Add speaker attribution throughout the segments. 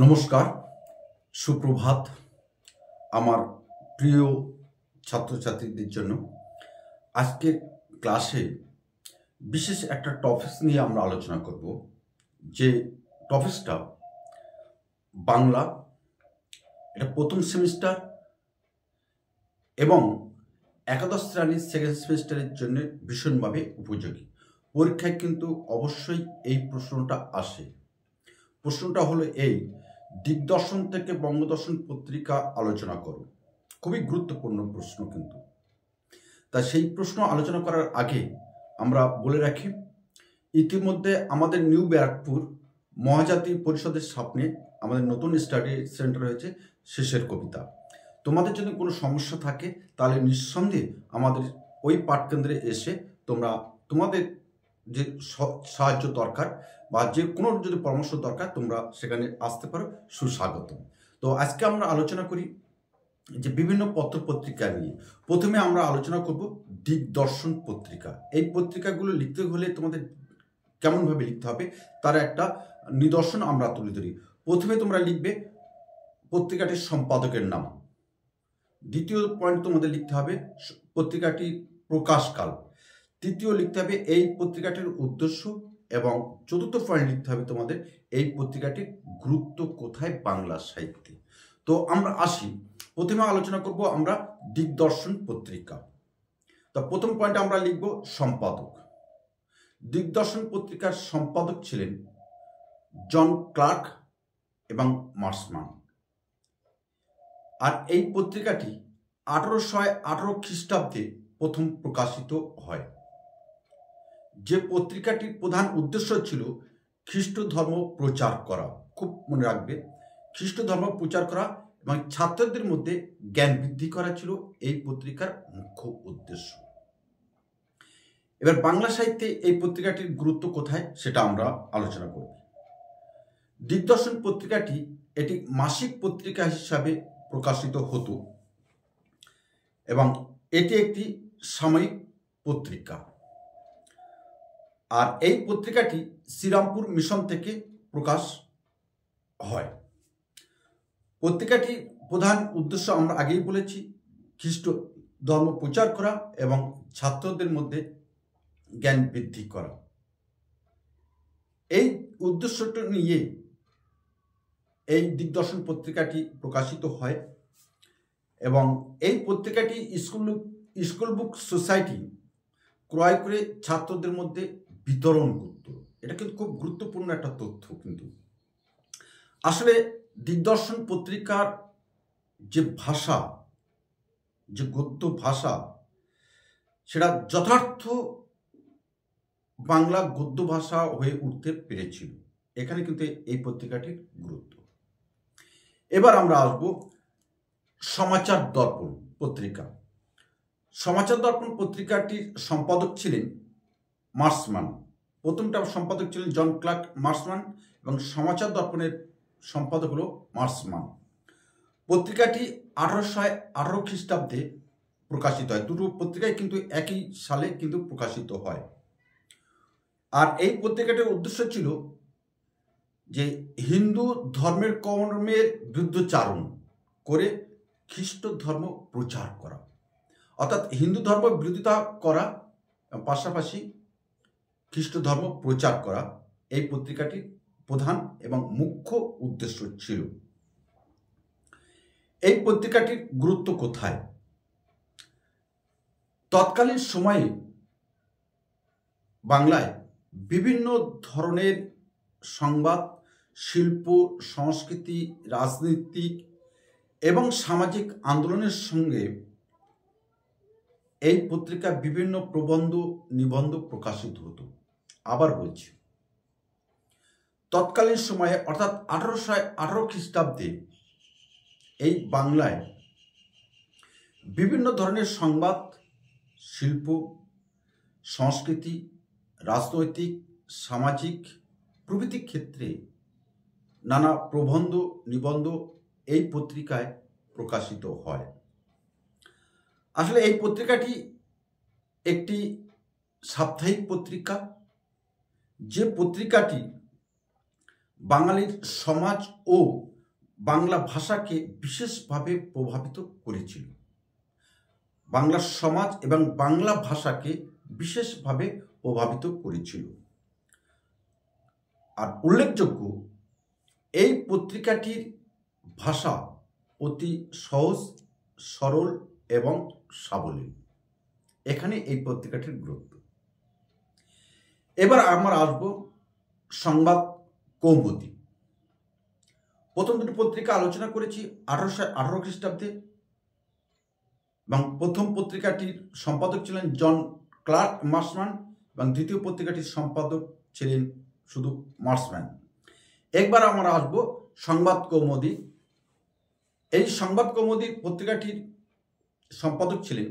Speaker 1: নমস্কার, সুপ্রভাত আমার প্রিয় ছাত্রছাত্রীদের জন্য। আজকের ক্লাসে বিশেষ একটা টপিকস নিয়ে আমরা আলোচনা করব, যে টপিকসটা বাংলা। এটা প্রথম সেমিস্টার এবং একাদশ শ্রেণীর সেকেন্ড সেমিস্টারের জন্য ভীষণভাবে উপযোগী। পরীক্ষায় কিন্তু অবশ্যই এই প্রশ্নটা আসে। প্রশ্নটা হলো এই: দিগদর্শন থেকে বঙ্গদর্শন পত্রিকা আলোচনা করো। খুবই গুরুত্বপূর্ণ প্রশ্ন কিন্তু। তা সেই প্রশ্ন আলোচনা করার আগে আমরা বলে রাখি, ইতিমধ্যে আমাদের নিউ ব্যারাকপুর মহাজাতি পরিষদের সামনে আমাদের নতুন স্টাডি সেন্টার হয়েছে শেষের কবিতা। তোমাদের যদি কোনো সমস্যা থাকে তাহলে নিঃসন্দেহে আমাদের ওই পাঠকেন্দ্রে এসে তোমরা তোমাদের যে সাহায্য দরকার বা যে কোনো যদি পরামর্শ দরকার তোমরা সেখানে আসতে পারো। সুস্বাগত। তো আজকে আমরা আলোচনা করি যে বিভিন্ন পত্রপত্রিকা নিয়ে। প্রথমে আমরা আলোচনা করব দিগদর্শন পত্রিকা। এই পত্রিকাগুলো লিখতে হলে তোমাদের কেমনভাবে লিখতে হবে তার একটা নিদর্শন আমরা তুলে ধরি। প্রথমে তোমরা লিখবে পত্রিকাটির সম্পাদকের নাম। দ্বিতীয় পয়েন্ট তোমাদের লিখতে হবে পত্রিকাটির প্রকাশকাল। তৃতীয় লিখতে হবে এই পত্রিকাটির উদ্দেশ্য, এবং চতুর্থ পয়েন্ট লিখতে হবে তোমাদের এই পত্রিকাটির গুরুত্ব কোথায় বাংলা সাহিত্যে। তো আমরা আসি, প্রথমে আলোচনা করব আমরা দিগদর্শন পত্রিকা। তো প্রথম পয়েন্টে আমরা লিখব সম্পাদক। দিগদর্শন পত্রিকার সম্পাদক ছিলেন জন ক্লার্ক এবং মার্সম্যান। আর এই পত্রিকাটি 1818 খ্রিস্টাব্দে প্রথম প্রকাশিত হয়। যে পত্রিকাটির প্রধান উদ্দেশ্য ছিল খ্রিস্ট ধর্ম প্রচার করা। খুব মনে রাখবে, খ্রিস্ট ধর্ম প্রচার করা এবং ছাত্রদের মধ্যে জ্ঞান বৃদ্ধি করা ছিল এই পত্রিকার মুখ্য উদ্দেশ্য। এবার বাংলা সাহিত্যে এই পত্রিকাটির গুরুত্ব কোথায় সেটা আমরা আলোচনা করব। দিগদর্শন পত্রিকাটি এটি মাসিক পত্রিকা হিসাবে প্রকাশিত হতো এবং এটি একটি সাময়িক পত্রিকা। আর এই পত্রিকাটি শ্রীরামপুর মিশন থেকে প্রকাশ হয়। পত্রিকাটির প্রধান উদ্দেশ্য আমরা আগেই বলেছি, খ্রিস্ট ধর্ম প্রচার করা এবং ছাত্রদের মধ্যে জ্ঞান বৃদ্ধি করা। এই উদ্দেশ্যটা নিয়ে এই দিগদর্শন পত্রিকাটি প্রকাশিত হয় এবং এই পত্রিকাটি স্কুল বুক সোসাইটি ক্রয় করে ছাত্রদের মধ্যে বিতরণ করত। এটা কিন্তু খুব গুরুত্বপূর্ণ একটা তথ্য। কিন্তু আসলে দিগদর্শন পত্রিকার যে ভাষা, যে গদ্য ভাষা, সেটা যথার্থ বাংলা গদ্য ভাষা হয়ে উঠতে পেরেছিল। এখানে কিন্তু এই পত্রিকাটির গুরুত্ব। এবার আমরা আসব সমাচার দর্পণ পত্রিকা। সমাচার দর্পণ পত্রিকাটির সম্পাদক ছিলেন মার্সম্যান। প্রথমটা সম্পাদক ছিলেন জন ক্লার্ক মার্সম্যান এবং সমাচার দর্পণের সম্পাদক হল মার্সম্যান। পত্রিকাটি 1818 খ্রিস্টাব্দে প্রকাশিত হয়। দুটো পত্রিকায় কিন্তু একই সালে কিন্তু প্রকাশিত হয়। আর এই পত্রিকাটির উদ্দেশ্য ছিল যে হিন্দু ধর্মের কর্মের বিরুদ্ধচারণ করে খ্রিস্ট ধর্ম প্রচার করা, অর্থাৎ হিন্দু ধর্ম বিরোধিতা করা পাশাপাশি খ্রিস্ট ধর্ম প্রচার করা এই পত্রিকাটির প্রধান এবং মুখ্য উদ্দেশ্য ছিল। এই পত্রিকাটির গুরুত্ব কোথায়? তৎকালীন সময়ে বাংলায় বিভিন্ন ধরনের সংবাদ, শিল্প, সংস্কৃতি, রাজনৈতিক এবং সামাজিক আন্দোলনের সঙ্গে এই পত্রিকা বিভিন্ন প্রবন্ধ, নিবন্ধ প্রকাশিত হতো। আবার বলছি, তৎকালীন সময়ে অর্থাৎ 1818 খ্রিস্টাব্দে এই বাংলায় বিভিন্ন ধরনের সংবাদ, শিল্প, সংস্কৃতি, রাজনৈতিক, সামাজিক প্রভৃতি ক্ষেত্রে নানা প্রবন্ধ, নিবন্ধ এই পত্রিকায় প্রকাশিত হয়। আসলে এই পত্রিকাটি একটি সাপ্তাহিক পত্রিকা, যে পত্রিকাটি বাঙালির সমাজ ও বাংলা ভাষাকে বিশেষভাবে প্রভাবিত করেছিল। বাংলা সমাজ এবং বাংলা ভাষাকে বিশেষভাবে প্রভাবিত করেছিল। আর উল্লেখযোগ্য, এই পত্রিকাটির ভাষা অতি সহজ, সরল এবং সাবলীল। এখানে এই পত্রিকাটির গুরুত্ব। এবার আমরা আসব সংবাদ কৌমুদী। প্রথম দুটি পত্রিকা আলোচনা করেছি 1818 খ্রিস্টাব্দে, এবং প্রথম পত্রিকাটির সম্পাদক ছিলেন জন ক্লার্ক মার্সম্যান এবং দ্বিতীয় পত্রিকাটির সম্পাদক ছিলেন শুধু মার্সম্যান। একবার আমরা আসব সংবাদ কৌমুদী। এই সংবাদ কৌমুদী পত্রিকাটির সম্পাদক ছিলেন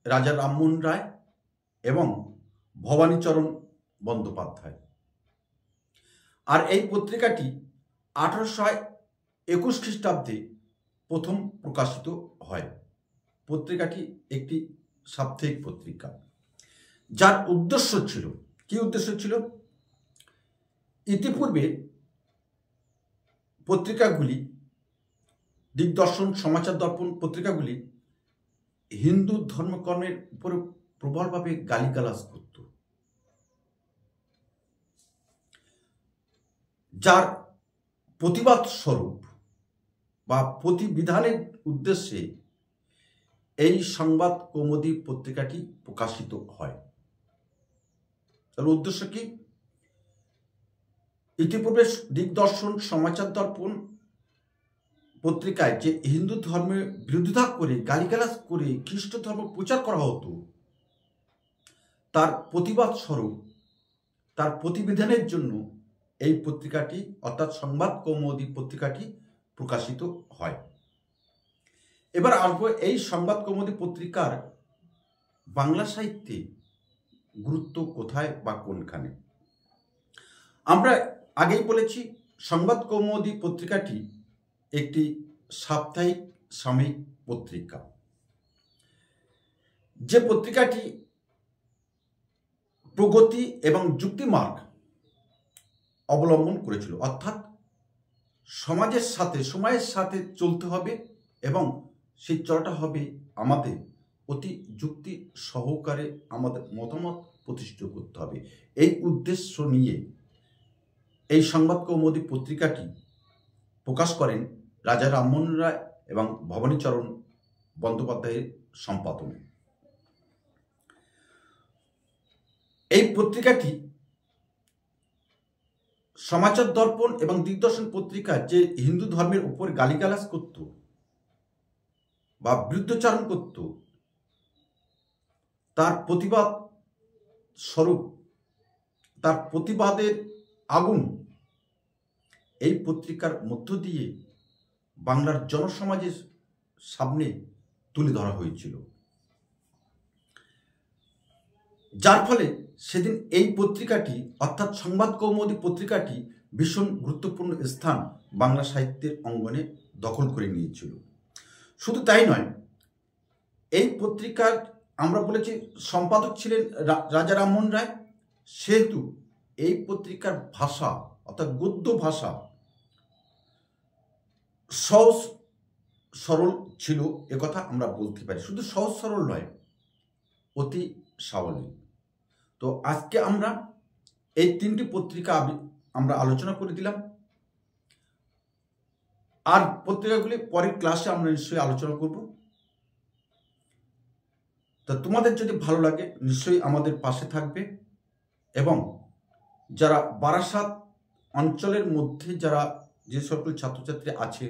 Speaker 1: রাজা রামমোহন রায় এবং ভবানীচরণ বন্দ্যোপাধ্যায়। আর এই পত্রিকাটি 1821 খ্রিস্টাব্দে প্রথম প্রকাশিত হয়। পত্রিকাটি একটি সাপ্তাহিক পত্রিকা, যার উদ্দেশ্য ছিল, কি উদ্দেশ্য ছিল? ইতিপূর্বে পত্রিকাগুলি, দিগদর্শন, সমাচার দর্পণ পত্রিকাগুলি হিন্দু ধর্মকর্মের উপরে প্রবলভাবে গালিগালাজ করত, যার প্রতিবাদ স্বরূপ বা প্রতিবিধানের উদ্দেশ্যে এই সংবাদ কৌমুদী পত্রিকাটি প্রকাশিত হয়। তার উদ্দেশ্য কি? ইতিপূর্বে দিগদর্শন, সমাচার দর্পণ পত্রিকায় যে হিন্দু ধর্মের বিরোধিতা করে, গালিগালাজ করে খ্রিস্ট ধর্ম প্রচার করা হতো, তার প্রতিবাদ স্বরূপ, তার প্রতিবিধানের জন্য এই পত্রিকাটি অর্থাৎ সংবাদ কৌমুদী পত্রিকাটি প্রকাশিত হয়। এবার আসবো এই সংবাদ কৌমুদী পত্রিকার বাংলা সাহিত্যে গুরুত্ব কোথায় বা কোনখানে। আমরা আগেই বলেছি, সংবাদ কৌমুদী পত্রিকাটি একটি সাপ্তাহিক সাময়িক পত্রিকা, যে পত্রিকাটি প্রগতি এবং যুক্তিমার্গ অবলম্বন করেছিল, অর্থাৎ সমাজের সাথে, সময়ের সাথে চলতে হবে এবং সেই চলাটা হবে আমাদের অতি যুক্তি সহকারে, আমাদের মতামত প্রতিষ্ঠিত করতে হবে। এই উদ্দেশ্য নিয়ে এই সংবাদ কৌমুদী পত্রিকাটি প্রকাশ করেন রাজা রামমোহন রায় এবং ভবানীচরণ বন্দ্যোপাধ্যায়ের সম্পাদনায়। এই পত্রিকাটি সমাচার দর্পণ এবং দিগদর্শন পত্রিকা যে হিন্দু ধর্মের উপর গালিগালাজ করত বা বিরুদ্ধচারণ করত, তার প্রতিবাদ স্বরূপ, তার প্রতিবাদের আগুন এই পত্রিকার মধ্য দিয়ে বাংলার জনসমাজের সামনে তুলে ধরা হয়েছিল, যার ফলে সেদিন এই পত্রিকাটি অর্থাৎ সংবাদ কৌমুদী পত্রিকাটি ভীষণ গুরুত্বপূর্ণ স্থান বাংলা সাহিত্যের অঙ্গনে দখল করে নিয়েছিল। শুধু তাই নয়, এই পত্রিকার আমরা বলেছি সম্পাদক ছিলেন রাজা রামমোহন রায়, সেহেতু এই পত্রিকার ভাষা অর্থাৎ গদ্য ভাষা সহজ সরল ছিল, একথা আমরা বলতে পারি। শুধু সহজ সরল নয়, অতি সাবলীল। তো আজকে আমরা এই তিনটি পত্রিকা আমরা আলোচনা করে দিলাম, আর পত্রিকাগুলি পরের ক্লাসে আমরা নিশ্চয়ই আলোচনা করব। তা তোমাদের যদি ভালো লাগে নিশ্চয়ই আমাদের পাশে থাকবে, এবং যারা বারাসাত অঞ্চলের মধ্যে যারা যে সকল ছাত্রছাত্রী আছে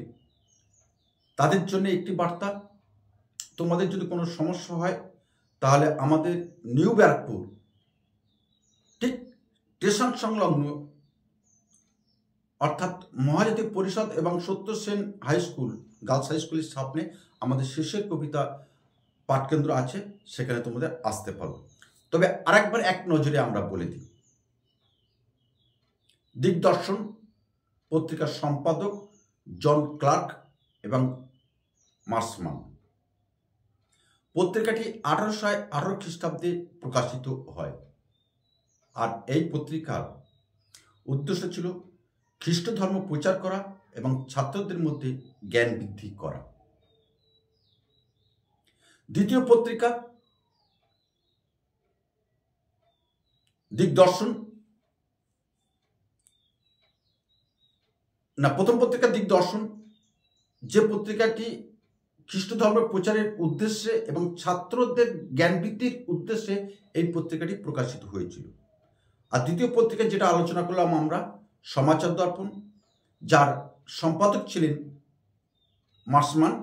Speaker 1: তাদের জন্য একটি বার্তা, তোমাদের যদি কোনো সমস্যা হয় তাহলে আমাদের নিউ ব্যারাকপুর ঠিক স্টেশন সংলগ্ন অর্থাৎ মহাজাতি পরিষদ এবং Satya Sen high school, girls high স্কুলের সামনে আমাদের শেষের কবিতা পাঠকেন্দ্র আছে, সেখানে তোমাদের আসতে পারো। তবে আরেকবার এক নজরে আমরা বলে দিই, দিগদর্শন পত্রিকার সম্পাদক জন ক্লার্ক এবং মার্সম্যান। পত্রিকাটি 1818 খ্রিস্টাব্দে প্রকাশিত হয়। আর এই পত্রিকার উদ্দেশ্য ছিল খ্রিস্ট ধর্ম প্রচার করা এবং ছাত্রদের মধ্যে জ্ঞান বৃদ্ধি করা। দ্বিতীয় পত্রিকা দিগদর্শন, প্রথম পত্রিকা দিগদর্শন, যে পত্রিকাটি খ্রিস্ট ধর্ম প্রচারের উদ্দেশ্যে এবং ছাত্রদের জ্ঞান বৃদ্ধির উদ্দেশ্যে এই পত্রিকাটি প্রকাশিত হয়েছিল। আর দ্বিতীয় পত্রিকা যেটা আলোচনা করলাম আমরা, সমাচার দর্পণ, যার সম্পাদক ছিলেন মার্সমান,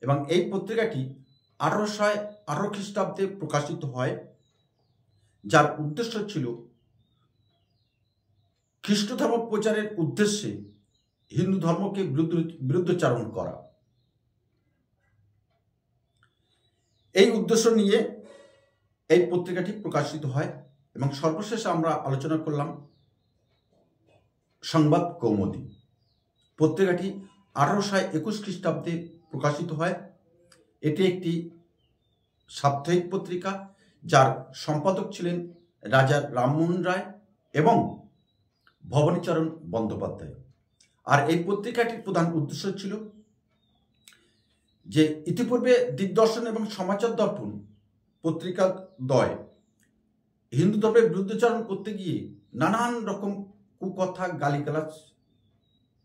Speaker 1: এবং এই পত্রিকাটি 1818 খ্রিস্টাব্দে প্রকাশিত হয়, যার উদ্দেশ্য ছিল খ্রিস্ট ধর্ম প্রচারের উদ্দেশ্যে হিন্দু ধর্মকে বিরুদ্ধচারণ করা। এই উদ্দেশ্য নিয়ে এই পত্রিকাটি প্রকাশিত হয়। এবং সর্বশেষে আমরা আলোচনা করলাম সংবাদ কৌমুদী। পত্রিকাটি 1821 খ্রিস্টাব্দে প্রকাশিত হয়। এটি একটি সাপ্তাহিক পত্রিকা, যার সম্পাদক ছিলেন রাজা রামমোহন রায় এবং ভবানীচরণ বন্দ্যোপাধ্যায়। আর এই পত্রিকাটির প্রধান উদ্দেশ্য ছিল যে ইতিপূর্বে দিগদর্শন এবং সমাচার দর্পণ পত্রিকা দ্বয় হিন্দু ধর্মের বিরুদ্ধচারণ করতে গিয়ে নানান রকম কুকথা, গালিগালাজ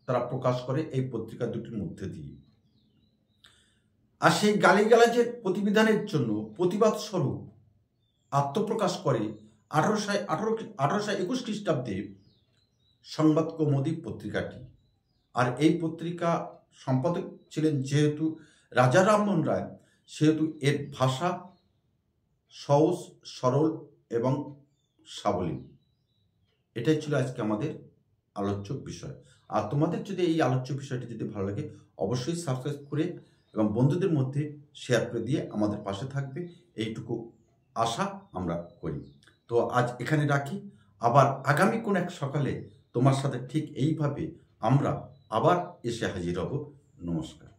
Speaker 1: তারা প্রকাশ করে এই পত্রিকা দুটির মধ্যে দিয়ে। আর সেই গালিগালাজের প্রতিবিধানের জন্য প্রতিবাদ স্বরূপ আত্মপ্রকাশ করে 1821 খ্রিস্টাব্দে সংবাদ কৌমুদী পত্রিকাটি। আর এই পত্রিকা সম্পাদক ছিলেন যেহেতু রাজা রামমোহন রায়, সেহেতু এর ভাষা সহজ, সরল এবং সাবলীল। এটাই ছিল আজকে আমাদের আলোচ্য বিষয়। আর তোমাদের যদি এই আলোচ্য বিষয়টি যদি ভালো লাগে, অবশ্যই সাবস্ক্রাইব করে এবং বন্ধুদের মধ্যে শেয়ার করে দিয়ে আমাদের পাশে থাকবে, এইটুকু আশা আমরা করি। তো আজ এখানে রাখি। আবার আগামী কোন এক সকালে তোমার সাথে ঠিক এইভাবে আমরা আবার এসে হাজির হব। নমস্কার।